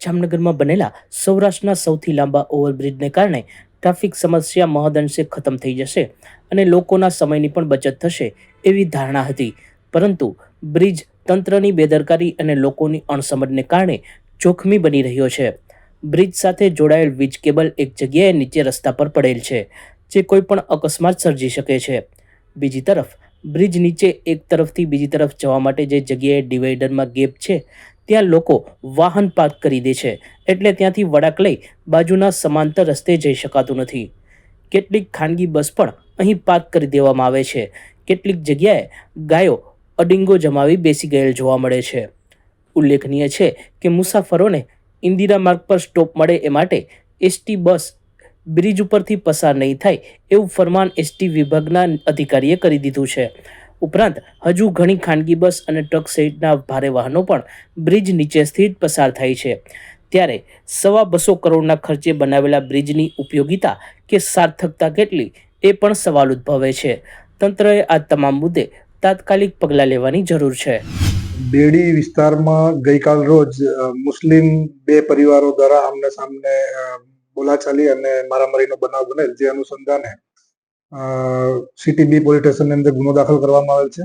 જામનગરમાં બનેલા સૌરાષ્ટ્રના સૌથી લાંબા ઓવરબ્રિજને કારણે ટ્રાફિક સમસ્યા મહદઅંશે ખતમ થઈ જશે અને લોકોના સમયની પણ બચત થશે એવી ધારણા હતી. પરંતુ બ્રિજ તંત્રની બેદરકારી અને લોકોની અણસમજને કારણે જોખમી બની રહ્યો છે. બ્રિજ સાથે જોડાયેલ વીજ કેબલ એક જગ્યાએ નીચે રસ્તા પર પડેલ છે, જે કોઈ પણ અકસ્માત સર્જી શકે છે. બીજી તરફ બ્રિજ નીચે એક તરફથી બીજી તરફ જવા માટે જે જગ્યાએ ડિવાઈડરમાં ગેપ છે, ત્યાં લોકો વાહન પાર્ક કરી દે છે, એટલે ત્યાંથી વળાંક લઈ બાજુના સમાંતર રસ્તે જઈ શકાતું નથી. કેટલીક ખાનગી બસ પણ અહીં પાર્ક કરી દેવામાં આવે છે. કેટલીક જગ્યાએ ગાયો અડિંગો જમાવી બેસી ગયેલ જોવા મળે છે. ઉલ્લેખનીય છે કે મુસાફરોને ઇન્દિરા માર્ગ પર સ્ટોપ મળે એ માટે એસટી બસ બ્રિજ ઉપરથી પસાર નહીં થાય એવું ફરમાન એસટી વિભાગના અધિકારીએ કરી દીધું છે. ઉપરાંત હજુ ઘણી ખાનગી બસ અને ટ્રક સહિતના ભારે વાહનો પણ બ્રિજ નીચેથી જ પસાર થાય છે. ત્યારે 250 કરોડના ખર્ચે બનાવેલા બ્રિજની ઉપયોગિતા કે સાર્થકતા કેટલી એ પણ સવાલ ઉદ્ભવે છે. તંત્રએ આ તમામ મુદ્દે તાત્કાલિક પગલાં લેવાની જરૂર છે. બેડી વિસ્તારમાં ગઈકાલ રોજ મુસ્લિમ બે પરિવારો દ્વારા આમને સામને બોલાચાલી અને મારામારીનો બનાવ બનેલ, જે અનુસંધાને સિટી બી પોલીસ સ્ટેશનની અંદર ગુનો દાખલ કરવામાં આવેલ છે.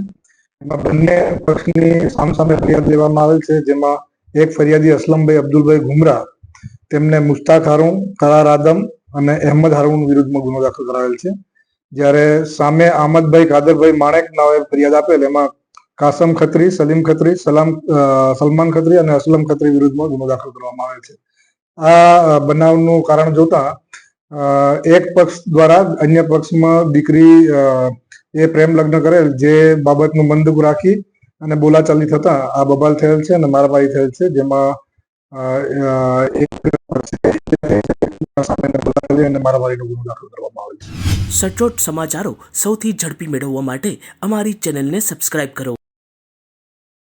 એમાં બંને પક્ષની સામસામે ફરિયાદ લેવામાં આવેલ છે, જેમાં એક ફરિયાદી અસલમભાઈ અબ્દુલભાઈ ગુમરા, તેમને મુસ્તાક હારૂન, કરાર આદમ અને અહેમદ હારૂન વિરુદ્ધમાં ગુનો દાખલ કરાવેલ છે. જ્યારે સામે અહમદભાઈ કાદરભાઈ માણેક નાવે ફરિયાદ આપેલ, એમાં કાસમ ખત્રી, સલીમ ખત્રી, સલમાન ખત્રી અને અસલમ ખત્રી વિરુદ્ધમાં ગુનો દાખલ કરવામાં આવેલ છે. આ બનાવનું કારણ જોતા એક પક્ષ દ્વારા અન્ય પક્ષમાં દીકરી એ પ્રેમ લગ્ન કરેલ, જે બાબતનું મંદબું રાખી અને બોલાચાલી થતા આ બબાલ થયેલ છે અને મારામારી થયેલ છે, જેમાં મારામારીનો ગુનો દાખલ કરવામાં આવેલ છે. સચોટ સમાચારો સૌથી ઝડપી મેળવવા માટે અમારી ચેનલને સબસ્ક્રાઇબ કરો.